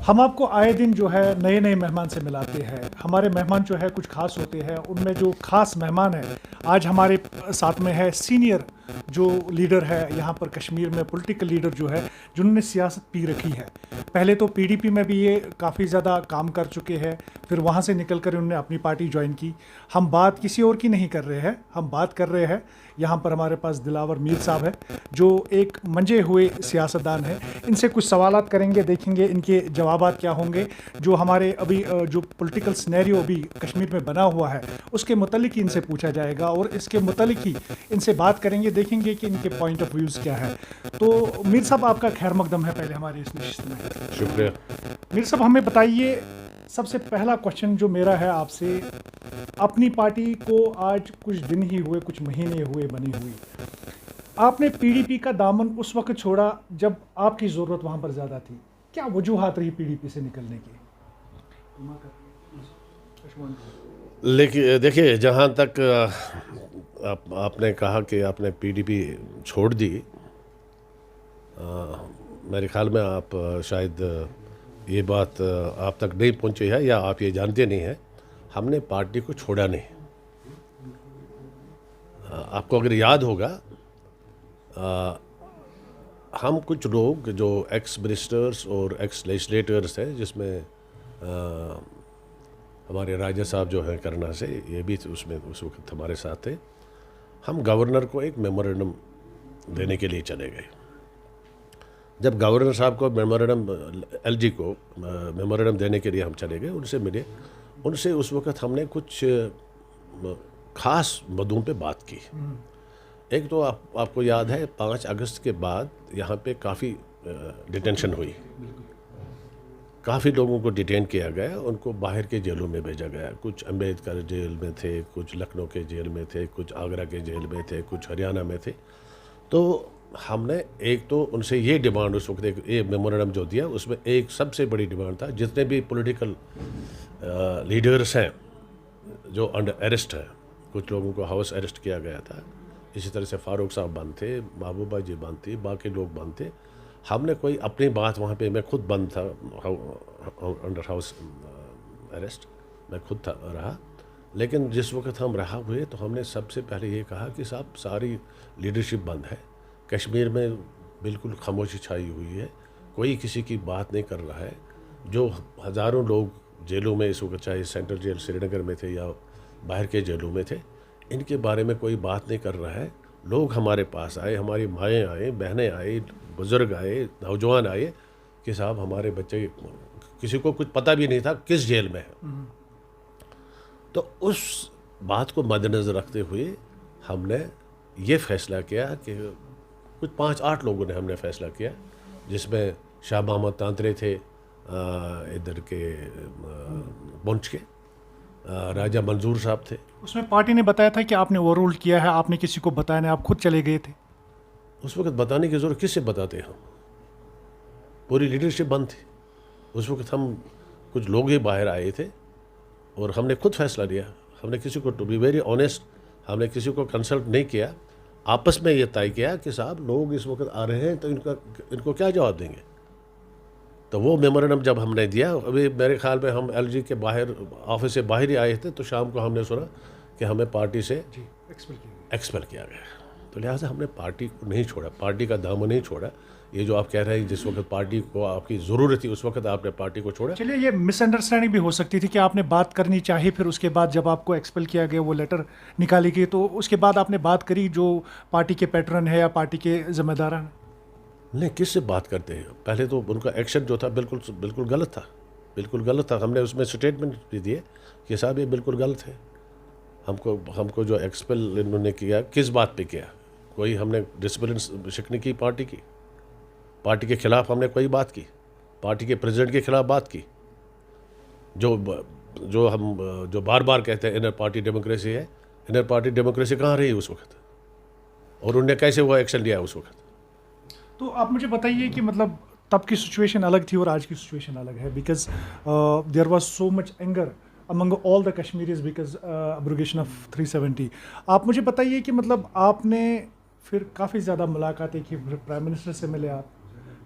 ہم آپ کو آئے دن جو ہے نئے نئے مہمان سے ملاتے ہیں. ہمارے مہمان جو ہے کچھ خاص ہوتے ہیں. ان میں جو خاص مہمان ہے آج ہمارے ساتھ میں ہے سینئر جو لیڈر ہے یہاں پر کشمیر میں, پولیٹیکل لیڈر جو ہے جنہوں نے سیاست پی رکھی ہے. پہلے تو پی ڈی پی میں بھی یہ کافی زیادہ کام کر چکے ہیں, پھر وہاں سے نکل کر انہوں نے اپنی پارٹی جوائن کی. ہم بات کسی اور کی نہیں کر رہے ہیں, ہم بات کر رہے ہیں یہاں پر ہمارے پاس دلاور میر صاحب ہے جو ایک منجے ہوئے سیاستدان ہے. ان سے کچھ سوالات کریں گے, دیکھیں گے ان کے جوابات کیا ہوں گے. جو ہمارے ابھی جو پولیٹیکل سینیریو ابھی کشمیر میں بنا ہوا ہے اس کے متعلق ہی ان سے پوچھا جائے گا اور اس کے متعلق ہی ان سے بات کریں گے, دیکھیں گے کہ ان کے پوائنٹ آف ویوز کیا ہے. تو میر صاحب آپ کا خیر مقدم ہے پہلے ہماری اس نشست میں. شکریہ. میر صاحب ہمیں بتائیے, سب سے پہلا کوشچن جو میرا ہے آپ سے, اپنی پارٹی کو آج کچھ دن ہی ہوئے, کچھ مہینے ہوئے بنی ہوئی, آپ نے پی ڈی پی کا دامن اس وقت چھوڑا جب آپ کی ضرورت وہاں پر زیادہ تھی. کیا وجوہات رہی پی ڈی پی سے نکلنے کی؟ لیکن دیکھیے, جہاں تک آپ نے کہا کہ آپ نے پی ڈی پی چھوڑ دی, میرے خیال میں آپ شاید یہ بات آپ تک نہیں پہنچی ہے یا آپ یہ جانتے نہیں ہیں. ہم نے پارٹی کو چھوڑا نہیں. آپ کو اگر یاد ہوگا, ہم کچھ لوگ جو ایکس منسٹرز اور ایکس لیجسلیٹرز ہیں, جس میں ہمارے راجہ صاحب جو ہیں کرنا سے, یہ بھی اس میں اس وقت ہمارے ساتھ تھے. ہم گورنر کو ایک میمورنڈم دینے کے لیے چلے گئے. جب گورنر صاحب کو میمورنڈم, ایل جی کو میمورنڈم دینے کے لیے ہم چلے گئے, ان سے ملے. ان سے اس وقت ہم نے کچھ خاص مدعوں پہ بات کی. ایک تو آپ کو یاد ہے 5 اگست کے بعد یہاں پہ کافی ڈیٹینشن ہوئی, کافی لوگوں کو ڈیٹین کیا گیا, ان کو باہر کے جیلوں میں بھیجا گیا. کچھ امبیدکر جیل میں تھے, کچھ لکھنؤ کے جیل میں تھے, کچھ آگرہ کے جیل میں تھے, کچھ ہریانہ میں تھے. تو ہم نے ایک تو ان سے یہ ڈیمانڈ اس وقت یہ میمورنڈم جو دیا, اس میں ایک سب سے بڑی ڈیمانڈ تھا, جتنے بھی پولیٹیکل لیڈرز ہیں جو انڈر اریسٹ ہیں, کچھ لوگوں کو ہاؤس اریسٹ کیا گیا تھا, اسی طرح سے فاروق صاحب بند تھے, محبوبہ جی بند تھی, باقی لوگ بند تھے. ہم نے کوئی اپنی بات وہاں پہ, میں خود بند تھا انڈر ہاؤس اریسٹ, میں خود تھا رہا. لیکن جس وقت ہم رہا ہوئے تو ہم نے سب سے پہلے یہ کہا کہ صاحب ساری لیڈرشپ بند ہے, کشمیر میں بالکل خاموشی چھائی ہوئی ہے, کوئی کسی کی بات نہیں کر رہا ہے. جو ہزاروں لوگ جیلوں میں اس وقت, چاہے سینٹرل جیل سری نگر میں تھے یا باہر کے جیلوں میں تھے, ان کے بارے میں کوئی بات نہیں کر رہا ہے. لوگ ہمارے پاس آئے, ہماری مائیں آئیں, بہنیں آئیں, بزرگ آئے, نوجوان آئے کہ صاحب ہمارے بچے, کسی کو کچھ پتہ بھی نہیں تھا کس جیل میں ہے. تو اس بات کو مد نظر رکھتے ہوئے ہم نے یہ فیصلہ کیا کہ کچھ 5-8 لوگوں نے ہم نے فیصلہ کیا, جس میں شاہ محمد تانترے تھے ادھر کے پونچھ کے, راجہ منظور صاحب تھے. اس میں پارٹی نے بتایا تھا کہ آپ نے اوور رول کیا ہے, آپ نے کسی کو بتایا نہیں, آپ خود چلے گئے تھے. اس وقت بتانے کی ضرورت کس سے بتاتے ہم, پوری لیڈرشپ بند تھی. اس وقت ہم کچھ لوگ ہی باہر آئے تھے اور ہم نے خود فیصلہ لیا. ہم نے کسی کو, ٹو بی ویری آنیسٹ, ہم نے کسی کو کنسلٹ نہیں کیا. آپس میں یہ طے کیا کہ صاحب لوگ اس وقت آ رہے ہیں تو ان کو کیا جواب دیں گے. تو وہ میمورنڈم جب ہم نے دیا, ابھی میرے خیال میں ہم ایل جی کے باہر, آفس سے باہر ہی آئے تھے, تو شام کو ہم نے سنا کہ ہمیں پارٹی سے ایکسپل کیا گیا. تو لہٰذا ہم نے پارٹی کو نہیں چھوڑا, پارٹی کا دامن نہیں چھوڑا. یہ جو آپ کہہ رہے ہیں جس وقت پارٹی کو آپ کی ضرورت تھی اس وقت آپ نے پارٹی کو چھوڑا. چلیے, یہ مس انڈرسٹینڈنگ بھی ہو سکتی تھی کہ آپ نے بات کرنی چاہی, پھر اس کے بعد جب آپ کو ایکسپل کیا گیا, وہ لیٹر نکالی گئی, تو اس کے بعد آپ نے بات کری جو پارٹی کے پیٹرن ہے یا پارٹی کے ذمہ داران. نہیں, کس سے بات کرتے ہیں. پہلے تو ان کا ایکشن جو تھا بالکل غلط تھا, بالکل غلط تھا. ہم نے اس میں اسٹیٹمنٹ بھی دیے کہ صاحب یہ بالکل غلط ہے. ہم کو جو ایکسپل انہوں نے کیا, کس بات پہ کیا, کوئی ہم نے ڈسپلن شکنی کی پارٹی کے خلاف ہم نے کوئی بات کی, پارٹی کے پریزیڈنٹ کے خلاف بات کی, جو ہم جو بار بار کہتے ہیں انر پارٹی ڈیموکریسی ہے. انر پارٹی ڈیموکریسی کہاں رہی اس وقت, اور انہوں نے کیسے وہ ایکشن لیا اس وقت. تو آپ مجھے بتائیے کہ مطلب تب کی سچویشن الگ تھی اور آج کی سچویشن الگ ہے, because there was so much anger among all the Kashmiris because abrogation of 370. آپ مجھے بتائیے کہ مطلب آپ نے پھر کافی زیادہ ملاقاتیں کی, پھر پرائم منسٹر سے ملے آپ,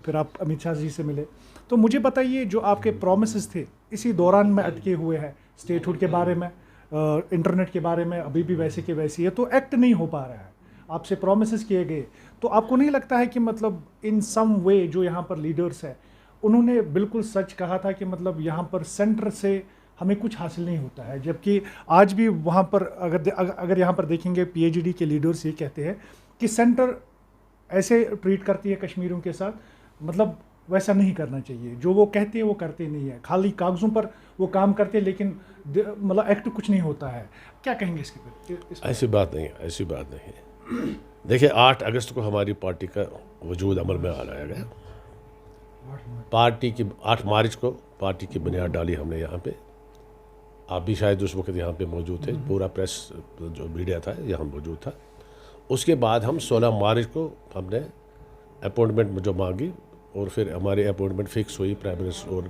پھر آپ امت شاہ جی سے ملے, تو مجھے بتائیے جو آپ کے پرومسز تھے اسی دوران میں اٹکے ہوئے ہیں، اسٹیٹ ہوڈ کے بارے میں، انٹرنیٹ کے بارے میں ابھی بھی ویسے کے ویسی ہے، تو ایکٹ نہیں ہو پا رہا ہے، آپ سے پرومسز کیے گئے، تو آپ کو نہیں لگتا ہے کہ مطلب ان سم وے جو یہاں پر لیڈرس ہیں انہوں نے بالکل سچ کہا تھا کہ مطلب یہاں پر سینٹر سے ہمیں کچھ حاصل نہیں ہوتا ہے، جبکہ آج بھی وہاں پر اگر یہاں پر دیکھیں گے پی ایچ ڈی کے لیڈرس یہ کہتے ہیں کہ سینٹر ایسے ٹریٹ کرتی ہے کشمیریوں کے ساتھ، مطلب ویسا نہیں کرنا چاہیے، جو وہ کہتے ہیں وہ کرتے نہیں ہیں، خالی کاغذوں پر وہ کام کرتے لیکن مطلب ایکٹ کچھ نہیں ہوتا ہے. کیا کہیں گے اس کے پر؟ ایسی بات نہیں ہے، ایسی بات نہیں ہے. دیکھیں 8 اگست کو ہماری پارٹی کا وجود عمل میں لایا گیا. پارٹی کی 8 مارچ کو پارٹی کی بنیاد ڈالی ہم نے یہاں پہ. آپ بھی شاید اس وقت یہاں پہ موجود تھے، پورا پریس جو میڈیا تھا یہاں موجود تھا. اس کے بعد ہم 16 مارچ کو ہم نے اپوائنٹمنٹ جو مانگی اور پھر ہماری اپوائنٹمنٹ فکس ہوئی پرائم منسٹر اور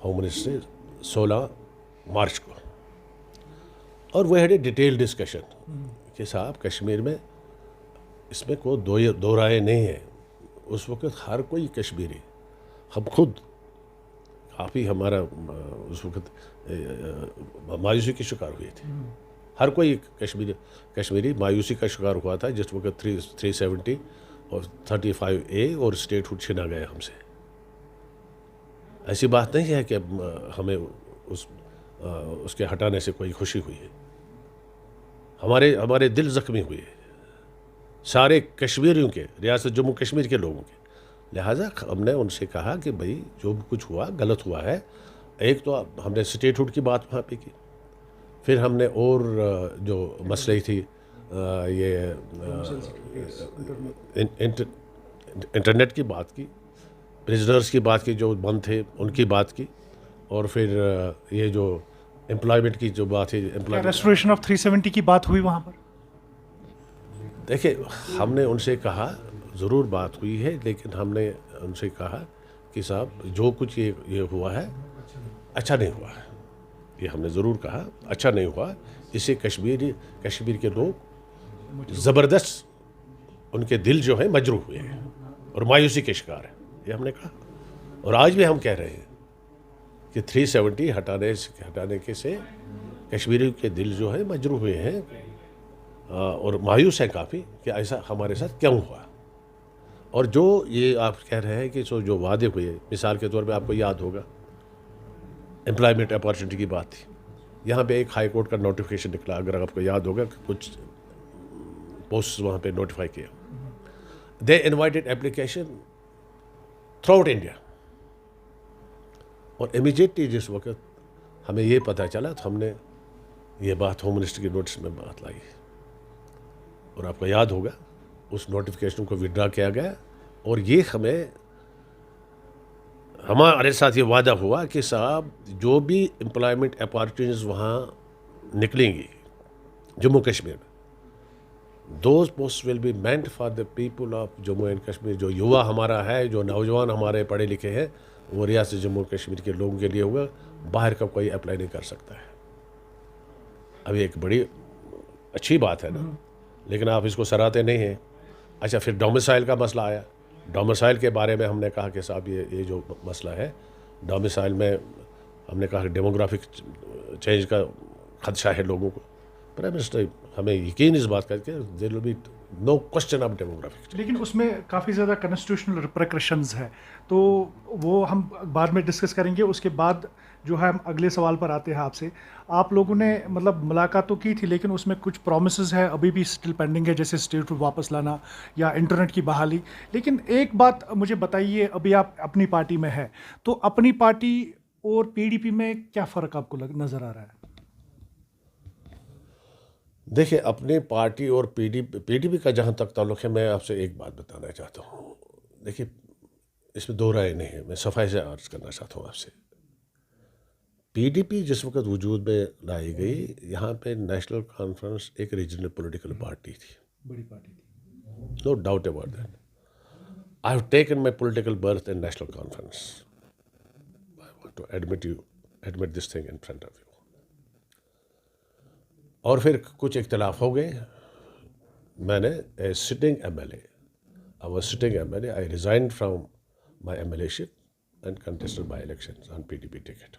ہوم منسٹر سے 16 مارچ کو. اور وہ ہیڈ اے ڈیٹیل ڈسکشن کہ صاحب کشمیر میں اس میں کوئی دو رائے نہیں ہے. اس وقت ہر کوئی کشمیری، ہم خود کافی ہمارا اس وقت مایوسی کی شکار ہوئے تھے. ہر کوئی کشمیری مایوسی کا شکار ہوا تھا جس وقت 370 اور 35A اور اسٹیٹ ہوڈ چھنا گیا ہم سے. ایسی بات نہیں ہے کہ ہمیں اس کے ہٹانے سے کوئی خوشی ہوئی ہے. ہمارے دل زخمی ہوئے سارے کشمیریوں کے، ریاست جموں کشمیر کے لوگوں کے. لہٰذا ہم نے ان سے کہا کہ بھائی جو بھی کچھ ہوا غلط ہوا ہے. ایک تو ہم نے اسٹیٹ ہوڈ کی بات وہاں پہ کی، پھر ہم نے اور جو مسئلے تھی یہ انٹرنیٹ کی بات کی، پرزنرز کی بات کی جو بند تھے ان کی بات کی، اور پھر یہ جو امپلائمنٹ کی جو بات ہے، ریسٹوریشن آف 370 کی بات ہوئی وہاں پر. دیکھیں ہم نے ان سے کہا ضرور بات ہوئی ہے، لیکن ہم نے ان سے کہا کہ صاحب جو کچھ یہ ہوا ہے اچھا نہیں ہوا ہے. یہ ہم نے ضرور کہا اچھا نہیں ہوا. اس سے کشمیر کے لوگ زبردست ان کے دل جو ہے مجروح ہوئے ہیں اور مایوسی کے شکار ہیں. یہ ہم نے کہا اور آج بھی ہم کہہ رہے ہیں کہ 370 ہٹانے کے سے کشمیری کے دل جو ہے مجروح ہوئے ہیں اور مایوس ہیں کافی کہ ایسا ہمارے ساتھ کیوں ہوا. اور جو یہ آپ کہہ رہے ہیں کہ جو وعدے ہوئے، مثال کے طور پہ آپ کو یاد ہوگا امپلائمنٹ اپارچونٹی کی بات تھی. یہاں پہ ایک ہائی کورٹ کا نوٹیفیکیشن نکلا، اگر آپ کو یاد ہوگا کہ کچھ پوسٹ وہاں پہ نوٹیفائی کیا. They invited application throughout India. اور امیجیٹلی جس وقت ہمیں یہ پتہ چلا تو ہم نے یہ بات ہوم منسٹر کی نوٹس میں بات لائی. اور آپ کو یاد ہوگا اس نوٹیفیکیشن کو وڈرا کیا گیا. اور یہ ہمارے ساتھ یہ وعدہ ہوا کہ صاحب جو بھی امپلائمنٹ اپارچونیٹیز وہاں نکلیں گی جموں کشمیر میں، those post will be meant for the people of Jammu and Kashmir. جو یوا ہمارا ہے، جو نوجوان ہمارے پڑھے لکھے ہیں، وہ ریاست جموں کشمیر کے لوگوں کے لیے ہوگا. باہر کا کوئی اپلائی نہیں کر سکتا ہے. ابھی ایک بڑی اچھی بات ہے نا، لیکن آپ اس کو سراہتے نہیں ہیں. اچھا پھر ڈومیسائل کا مسئلہ آیا. ڈومیسائل کے بارے میں ہم نے کہا کہ صاحب یہ جو مسئلہ ہے ڈومیسائل میں، ہم نے کہا کہ ڈیموگرافک چینج کا خدشہ ہے لوگوں کو. پرائم منسٹر ہمیں یقین اس بات کا کہ there will be no question of demographic. لیکن اس میں کافی زیادہ کنسٹیٹیوشنل ریپریکشنز ہے، تو وہ ہم بعد میں ڈسکس کریں گے. اس کے بعد جو ہے ہم اگلے سوال پر آتے ہیں آپ سے. آپ لوگوں نے مطلب ملاقات تو کی تھی لیکن اس میں کچھ پرومسز ہے ابھی بھی اسٹل پینڈنگ ہے، جیسے اسٹیٹ واپس لانا یا انٹرنیٹ کی بحالی. لیکن ایک بات مجھے بتائیے، ابھی آپ اپنی پارٹی میں ہے تو اپنی پارٹی اور PDP میں کیا فرق آپ کو نظر آ رہا ہے؟ دیکھیں اپنی پارٹی اور PDP کا جہاں تک تعلق ہے، میں آپ سے ایک بات بتانا چاہتا ہوں. دیکھیں اس میں دو رائے نہیں ہے، میں صفائی سے عرض کرنا چاہتا ہوں آپ سے. PDP جس وقت وجود میں لائی گئی، یہاں پہ نیشنل کانفرنس ایک ریجنل پولیٹیکل پارٹی تھی، بڑی پارٹی تھی. No doubt about that. I have taken my political birth in National Conference. I want to admit this thing in front of you. اور پھر کچھ اختلاف ہو گئے. میں نے sitting MLA، I was sitting MLA, I resigned from my MLA-ship and contested by elections on PDP ticket.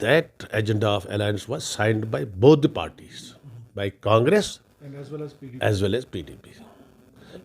that agenda of alliance was signed by both the parties, by Congress And as well as PDP. as well as PDP.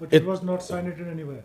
But it was not signed in anywhere.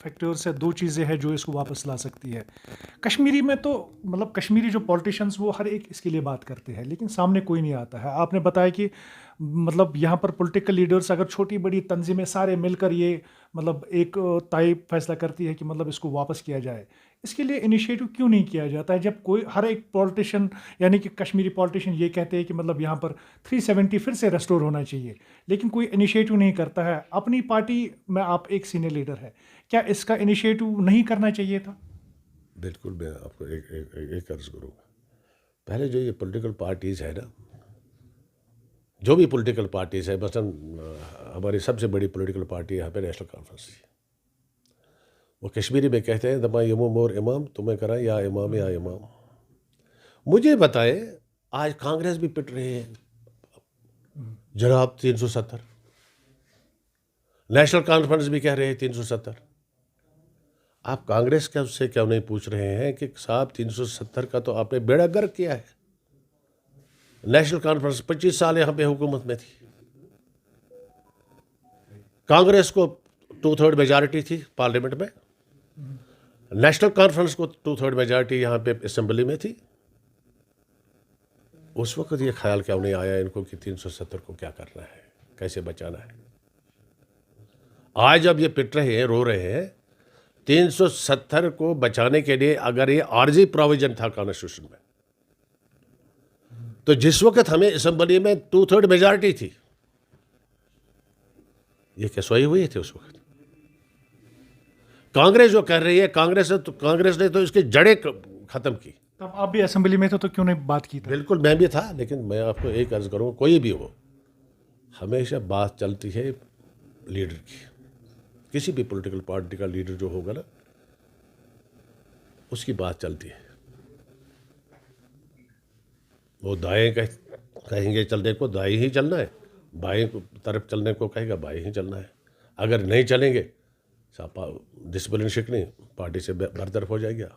Factors ہے, 2 چیزیں ہیں جو اس کو واپس لا سکتی ہے. کشمیری میں تو مطلب کشمیری جو پولیٹیشنز وہ ہر ایک اس کے لیے بات کرتے ہیں, لیکن سامنے کوئی نہیں آتا ہے. آپ نے بتایا کہ مطلب یہاں پر پولیٹیکل لیڈرز اگر چھوٹی بڑی تنظیمیں سارے مل کر یہ مطلب ایک طے فیصلہ کرتی ہے کہ مطلب اس کو واپس کیا جائے, اس کے لیے انیشیٹو کیوں نہیں کیا جاتا ہے؟ جب کوئی ہر ایک پولیٹیشین یعنی کہ کشمیری پولیٹیشین یہ کہتے ہیں کہ مطلب یہاں پر 370 پھر سے ریسٹور ہونا چاہیے, لیکن کوئی انیشیٹو نہیں کرتا ہے. اپنی پارٹی میں آپ ایک سینئر لیڈر ہے, کیا اس کا انیشیٹو نہیں کرنا چاہیے تھا؟ بالکل, میں آپ کو ایک عرض کروں گا. پہلے جو یہ پولیٹیکل پارٹیز ہے نا, جو بھی پولیٹیکل پارٹیز ہے, مثلاً ہماری سب سے بڑی پولیٹیکل پارٹی یہاں پہ نیشنل کانفرنس ہے. وہ کشمیری میں کہتے ہیں دما یمو مور امام, تمہیں کرا یا امام یا امام. مجھے بتائے آج کانگریس بھی پٹ رہے ہیں جناب 370, نیشنل کانفرنس بھی کہہ رہے ہیں 370. آپ کانگریس کا اس سے کیوں نہیں پوچھ رہے ہیں کہ صاحب 370 کا تو آپ نے بیڑا گرک کیا ہے. نیشنل کانفرنس 25 سال یہاں پہ حکومت میں تھی, کانگریس کو 2/3 میجارٹی تھی پارلیمنٹ میں, نیشنل کانفرنس کو 2/3 میجارٹی یہاں پہ اسمبلی میں تھی. اس وقت یہ خیال کیوں نہیں آیا ان کو کہ 370 کو کیا کرنا ہے, کیسے بچانا ہے. آج جب یہ پٹ رہے ہیں, رو رہے ہیں, 370 کو بچانے کے لیے اگر یہ عارضی پروویژن تھا کانسٹیٹیوشن میں, تو جس وقت ہمیں اسمبلی میں 2/3 میجارٹی تھی, یہ کیا سوئی ہوئی تھی اس وقت؟ کانگریس جو کہہ رہی ہے, کانگریس نے تو اس کی جڑیں ختم کی. تب آپ بھی اسمبلی میں تھے تو کیوں نہیں بات کی تھی؟ بالکل میں بھی تھا, لیکن میں آپ کو ایک عرض کروں, کوئی بھی ہو, ہمیشہ بات چلتی ہے لیڈر کی. کسی بھی پولیٹیکل پارٹی کا لیڈر جو ہوگا نا, اس کی بات چلتی ہے. وہ دائیں کہیں گے چلنے کو دائیں ہی چلنا ہے, بائیں طرف چلنے کو کہے گا بائیں ہی چلنا ہے. اگر نہیں چلیں گے ڈسپلن شکنی پارٹی سے برطرف ہو جائے گا.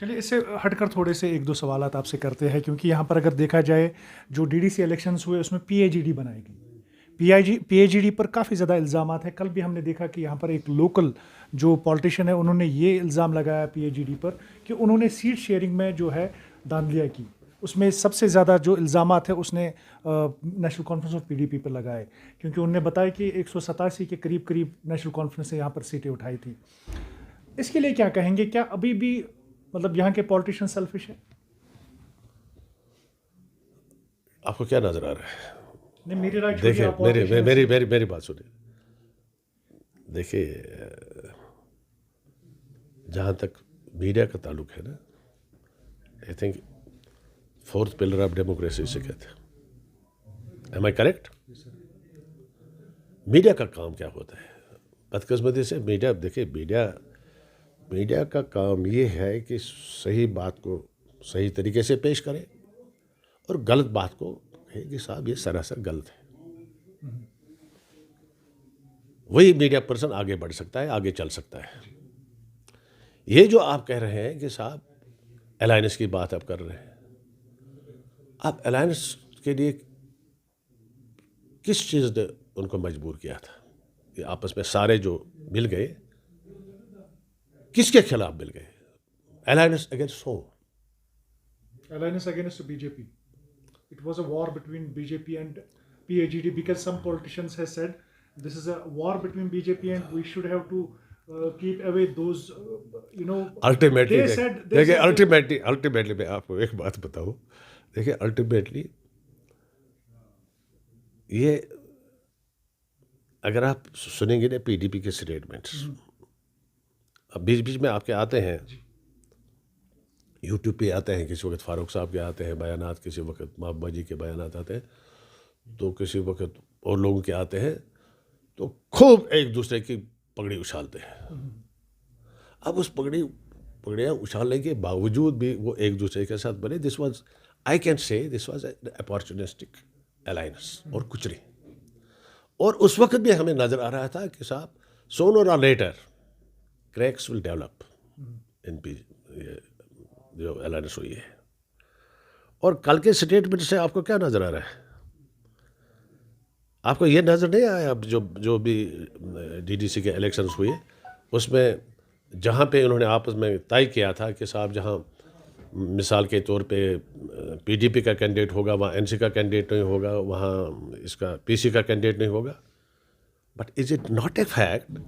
چلیے اس سے ہٹ کر تھوڑے سے 1-2 سوالات آپ سے کرتے ہیں, کیونکہ یہاں پر اگر دیکھا جائے جو DDC الیکشنز ہوئے اس میں PAGD بنائی گئی. PAGD پر کافی زیادہ الزامات ہیں. کل بھی ہم نے دیکھا کہ یہاں پر ایک لوکل جو پولیٹیشین ہے انہوں نے یہ الزام لگایا PAGD پر کہ انہوں نے سیٹ شیئرنگ میں جو ہے دھاندلیاں کی. اس میں سب سے زیادہ جو الزامات ہیں اس نے نیشنل کانفرنس آف PDP پر لگائے, کیونکہ انہوں نے بتایا کہ 187 کے قریب نیشنل کانفرنس نے یہاں پر سیٹیں اٹھائی تھی. اس کے لیے کیا کہیں گے؟ کیا ابھی بھی مطلب یہاں کے پولیٹیشین سیلفش ہے؟ آپ کو کیا نظر آ رہا ہے؟ نہیں, میری رائے دیکھیں, میری بات سنیں. دیکھیے, جہاں تک میڈیا کا تعلق ہے نا, I think 4th pillar of democracy سے کہتے ہیں. M I correct? میڈیا کا کام کیا ہوتا ہے؟ بدقسمتی سے میڈیا, دیکھیے میڈیا کا کام یہ ہے کہ صحیح بات کو صحیح طریقے سے پیش کرے اور غلط بات کو کہے کہ صاحب یہ سراسر غلط ہے. وہی میڈیا پرسن آگے بڑھ سکتا ہے, آگے چل سکتا ہے. یہ جو آپ کہہ رہے ہیں کہ صاحب الائنس کی بات آپ کر رہے ہیں, آپ الائنس کے لیے کس چیز نے ان کو مجبور کیا تھا؟ یہ آپس میں سارے جو مل گئے, کس کے خلاف مل گئے؟ Alliance against who? Alliance against BJP. It was a war between BJP and PAGD because some politicians have said this is a war between BJP and we should have to keep away those, Ultimately, they said دیکھیں ultimately میں آپ کو ایک بات بتاؤں. دیکھیں ultimately یہ اگر آپ سنیں گے نا PDP کے اسٹیٹمنٹس, اب بیچ بیچ میں آپ کے آتے ہیں, یوٹیوب پہ آتے ہیں, کسی وقت فاروق صاحب کے آتے ہیں بیانات, کسی وقت محبوبہ جی کے بیانات آتے ہیں, تو کسی وقت اور لوگوں کے آتے ہیں, تو خوب ایک دوسرے کی پگڑی اچھالتے ہیں. اب اس پگڑیاں اچھالنے کے باوجود بھی وہ ایک دوسرے کے ساتھ بنے. This was, I can say this was a اپارچونسٹک alliance اور کچھ نہیں. اور اس وقت بھی ہمیں نظر آ رہا تھا کہ صاحب sooner or later cracks will develop in جو الائنس ہوئی ہے. اور کل کے اسٹیٹمنٹ سے آپ کو کیا نظر آ رہا ہے؟ آپ کو یہ نظر نہیں آیا اب جو بھی DDC کے الیکشنز ہوئے اس میں جہاں پہ انہوں نے آپس میں طے کیا تھا کہ صاحب جہاں مثال کے طور پہ پی ڈی پی کا کینڈیڈیٹ ہوگا وہاں این سی کا کینڈیڈیٹ نہیں ہوگا, وہاں اس کا پی سی کا کینڈیڈیٹ نہیں ہوگا. But is it not a fact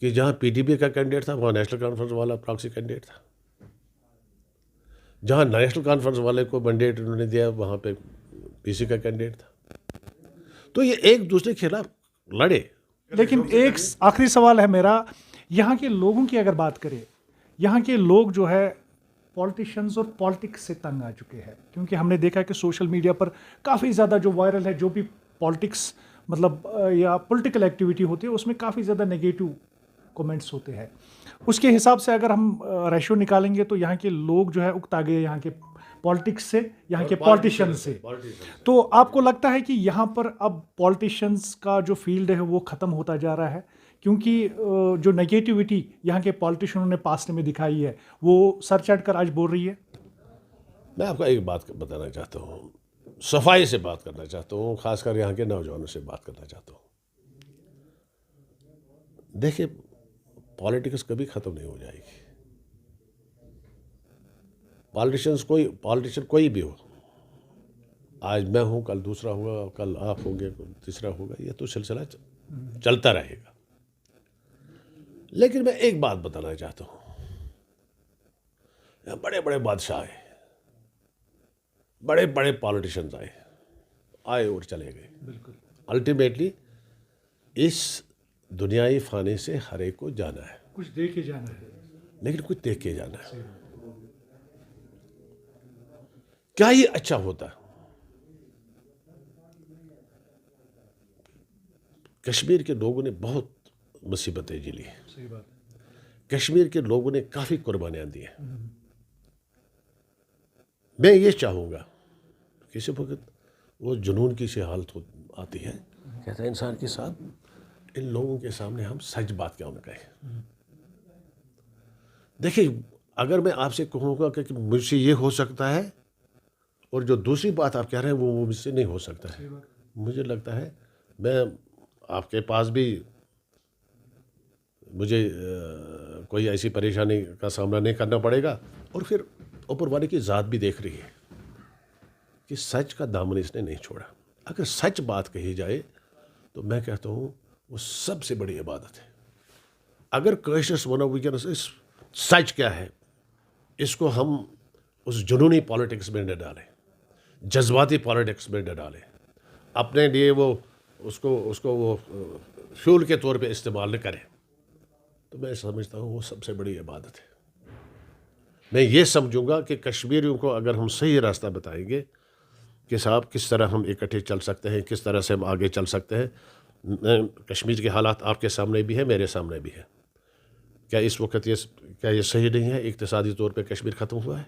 کہ جہاں پی ڈی پی کا کینڈیڈیٹ تھا وہاں نیشنل کانفرنس والا پراکسی کینڈیڈیٹ تھا, جہاں نیشنل کانفرنس والے کو مینڈیٹ انہوں نے دیا وہاں پہ پی سی کا کینڈیڈیٹ تھا. تو یہ ایک دوسرے کے خلاف لڑے. لیکن ایک آخری سوال ہے میرا, یہاں کے لوگوں کی اگر بات کریں, یہاں کے لوگ جو ہے پولیٹیشنز اور پالیٹکس سے تنگ آ چکے ہیں, کیونکہ ہم نے دیکھا کہ سوشل میڈیا پر کافی زیادہ جو وائرل ہے, جو بھی پالیٹکس مطلب یا پولیٹیکل ایکٹیویٹی ہوتی ہے اس میں کافی زیادہ نگیٹو کومنٹس ہوتے ہیں. اس کے حساب سے اگر ہم ریشو نکالیں گے تو یہاں کے لوگ جو ہے اکتا گئے یہاں کے پالیٹکس سے, یہاں کے پالیٹیشین سے. تو آپ کو لگتا ہے کہ یہاں پر اب پالیٹیشنز کا جو فیلڈ ہے وہ ختم ہوتا جا رہا ہے, کیونکہ جو نگیٹیوٹی یہاں کے پالیٹیشنوں نے پاسٹ میں دکھائی ہے وہ سر چڑھ کر آج بول رہی ہے؟ میں آپ کو ایک بات بتانا چاہتا ہوں, صفائی سے بات کرنا چاہتا ہوں, خاص کر یہاں کے نوجوانوں سے بات کرنا چاہتا ہوں. دیکھیں پالیٹکس کبھی ختم نہیں ہو جائے گی. پالیٹیشن کوئی بھی ہو, آج میں ہوں کل دوسرا ہوگا, کل آپ ہوں گے تیسرا ہوگا, یہ تو سلسلہ چلتا رہے گا. لیکن میں ایک بات بتانا چاہتا ہوں, بڑے بڑے بادشاہ آئے, بڑے بڑے پالیٹیشنز آئے اور چلے گئے. بالکل. الٹیمیٹلی اس دنیائی فانی سے ہر ایک کو جانا ہے, کچھ دیکھ کے جانا ہے, لیکن کچھ دیکھ کے جانا ہے. کیا یہ اچھا ہوتا؟ کشمیر کے لوگوں نے بہت مصیبتیں جھیلی. صحیح بات. کشمیر کے لوگوں نے کافی قربانیاں دی ہیں. میں یہ چاہوں گا, کسی وقت وہ جنون کی سی حالت آتی ہے, کہتا ہے انسان کے ساتھ ان لوگوں کے سامنے ہم سچ بات کیوں نہ کہیں. دیکھیں اگر میں آپ سے کہوں گا کہ مجھ سے یہ ہو سکتا ہے, اور جو دوسری بات آپ کہہ رہے ہیں وہ مجھ سے نہیں ہو سکتا ہے, مجھے لگتا ہے میں آپ کے پاس بھی مجھے کوئی ایسی پریشانی کا سامنا نہیں کرنا پڑے گا. اور پھر اوپر والے کی ذات بھی دیکھ رہی ہے کہ سچ کا دامن اس نے نہیں چھوڑا. اگر سچ بات کہی جائے تو میں کہتا ہوں وہ سب سے بڑی عبادت ہے. اگر کیشس ونو ویکنس سچ کیا ہے, اس کو ہم اس جنونی پالیٹکس میں نہ ڈالیں, جذباتی پالیٹکس میں نہ ڈالیں, اپنے لیے وہ اس کو وہ فیول کے طور پہ استعمال نہ کریں, تو میں سمجھتا ہوں وہ سب سے بڑی عبادت ہے. میں یہ سمجھوں گا کہ کشمیریوں کو اگر ہم صحیح راستہ بتائیں گے کہ صاحب کس طرح ہم اکٹھے چل سکتے ہیں, کس طرح سے ہم آگے چل سکتے ہیں. کشمیر کے حالات آپ کے سامنے بھی ہے, میرے سامنے بھی ہے. کیا اس وقت کیا یہ صحیح نہیں ہے؟ اقتصادی طور پہ کشمیر ختم ہوا ہے,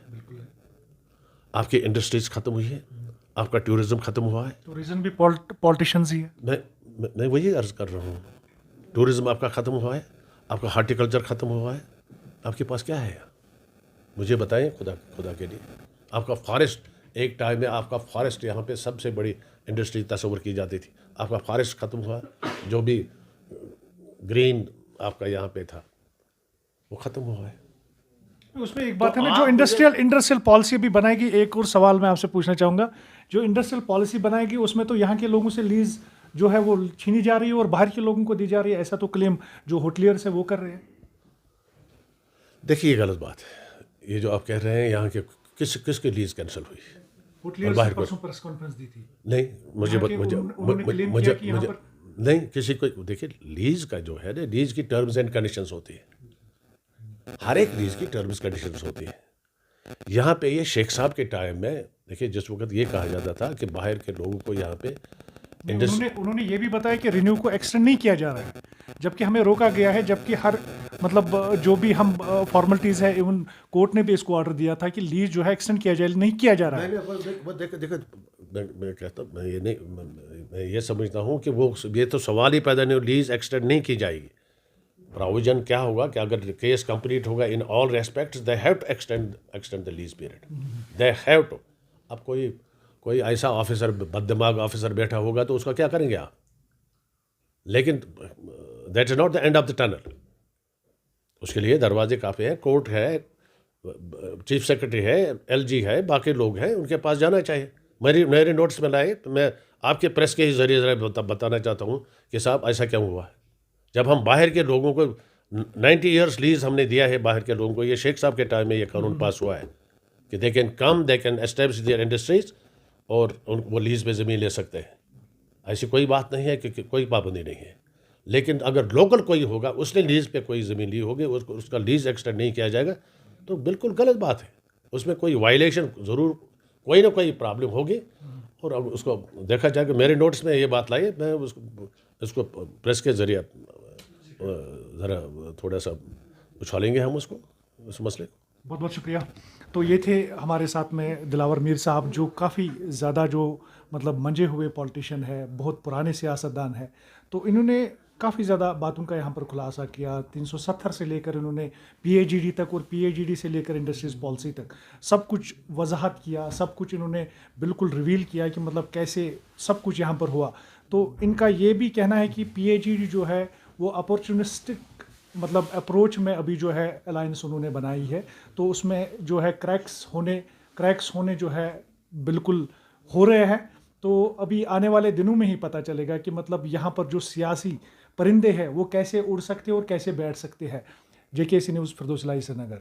آپ کی انڈسٹریز ختم ہوئی ہے, آپ کا ٹورزم ختم ہوا ہے. ٹورزم بھی پالیٹیشنز ہی ہے. میں وہی عرض کر رہا ہوں, ٹورزم آپ کا ختم ہوا ہے, آپ کا ہارٹیکلچر ختم ہوا ہے. آپ کے پاس کیا ہے؟ مجھے بتائیں خدا کے لیے. آپ کا فارسٹ, ایک ٹائم میں آپ کا فارسٹ یہاں پہ سب سے بڑی انڈسٹری تصور کی جاتی تھی, آپ کا فارسٹ ختم ہوا, جو بھی گرین آپ کا یہاں پہ تھا وہ ختم ہوا ہے. اس میں ایک بات ہے نا, جو انڈسٹریل پالیسی بھی بنائے گی, ایک اور سوال میں آپ سے پوچھنا چاہوں گا, جو انڈسٹریل پالیسی بنائے گی اس میں تو یہاں کے لوگوں سے لیز جو ہے وہ چھینی جا رہی ہے اور باہر کے لوگوں کو دی جا رہی ہے, ایسا تو کلیم جو ہوٹلیئرس ہے وہ کر رہے ہیں. دیکھیے یہ غلط بات ہے. یہ جو آپ کہہ رہے ہیں یہاں کے کس کی لیز کینسل ہوئی؟ ہوٹلیئرس نے پرسوں پریس کانفرنس دی تھی. نہیں مجھے نہیں کسی کو. دیکھیے لیز کا جو ہے نا, لیز کی ٹرمز اینڈ کنڈیشنز ہوتی ہے, ہر ایک لیز کی ٹرمز کنڈیشنز ہوتی ہے. یہاں پہ یہ شیخ صاحب کے ٹائم میں دیکھیے جس وقت یہ کہا جاتا تھا کہ باہر کے لوگوں کو یہاں پہ انہوں نے یہ بھی بتایا کہ رینیو کو ایکسٹینڈ نہیں کیا جا رہا ہے, جبکہ ہمیں روکا گیا ہے, جبکہ ہر مطلب جو بھی ہم فارملٹیز ہے, ایون کورٹ نے بھی اس کو آرڈر دیا تھا کہ لیز جو ہے ایکسٹینڈ کیا جائے, نہیں کیا جا رہا ہے. میں کہتا ہوں میں یہ سمجھتا ہوں کہ وہ یہ تو سوال ہی پیدا نہیں, لیز ایکسٹینڈ نہیں کی جائے گی. پراویژن کیا ہوگا کہ اگر کیس کمپلیٹ ہوگا in all respects they have to extend the lease period, they have to. اب کوئی ایسا آفیسر بد دماغ آفیسر بیٹھا ہوگا تو اس کا کیا کریں گے آپ؟ لیکن that is not the end of the tunnel. اس کے لیے دروازے کافی ہیں، کورٹ ہے، چیف سیکرٹری ہے، ایل جی ہے، باقی لوگ ہیں، ان کے پاس جانا چاہیے. میرے نوٹس میں لائے تو میں آپ کے پریس کے ہی ذریعے ذرا بتانا چاہتا ہوں کہ صاحب ایسا کیوں ہوا ہے. جب ہم باہر کے لوگوں کو 90 ایئرس لیز ہم نے دیا ہے باہر کے لوگوں کو، یہ شیخ صاحب کے ٹائم میں یہ قانون پاس ہوا ہے کہ they can come, they can establish their industries, اور وہ لیز پہ زمین لے سکتے ہیں. ایسی کوئی بات نہیں ہے کہ کوئی پابندی نہیں ہے. لیکن اگر لوکل کوئی ہوگا، اس نے لیز پہ کوئی زمین لی ہوگی، اس کا لیز ایکسٹینڈ نہیں کیا جائے گا، تو بالکل غلط بات ہے. اس میں کوئی وائلیشن ضرور، کوئی نہ کوئی پرابلم ہوگی، اور اب اس کو دیکھا جائے کہ میرے نوٹس میں یہ بات لائی ہے. میں اس کو پریس کے ذریعے ذرا تھوڑا سا اچھالیں گے ہم اس مسئلے کو. بہت بہت شکریہ. تو یہ تھے ہمارے ساتھ میں دلاور میر صاحب، جو کافی زیادہ جو مطلب منجے ہوئے پولیٹیشین ہے، بہت پرانے سیاستدان ہیں. تو انہوں نے کافی زیادہ باتوں کا یہاں پر خلاصہ کیا. 370 سے لے کر انہوں نے پی اے جی ڈی تک، اور پی اے جی ڈی سے لے کر انڈسٹریز پالیسی تک سب کچھ وضاحت کیا، سب کچھ انہوں نے بالکل ریویل کیا کہ مطلب کیسے سب کچھ یہاں پر ہوا. تو ان کا یہ بھی کہنا ہے کہ پی اے جی ڈی جو ہے وہ اپورچونسٹک مطلب اپروچ میں ابھی جو ہے الائنس انہوں نے بنائی ہے. تو اس میں جو ہے کریکس ہونے جو ہے بالکل ہو رہے ہیں. تو ابھی آنے والے دنوں میں ہی پتہ چلے گا کہ مطلب یہاں پر جو سیاسی پرندے ہیں وہ کیسے اڑ سکتے اور کیسے بیٹھ سکتے ہیں. JKC نیوز، فردوس الہی، سری نگر.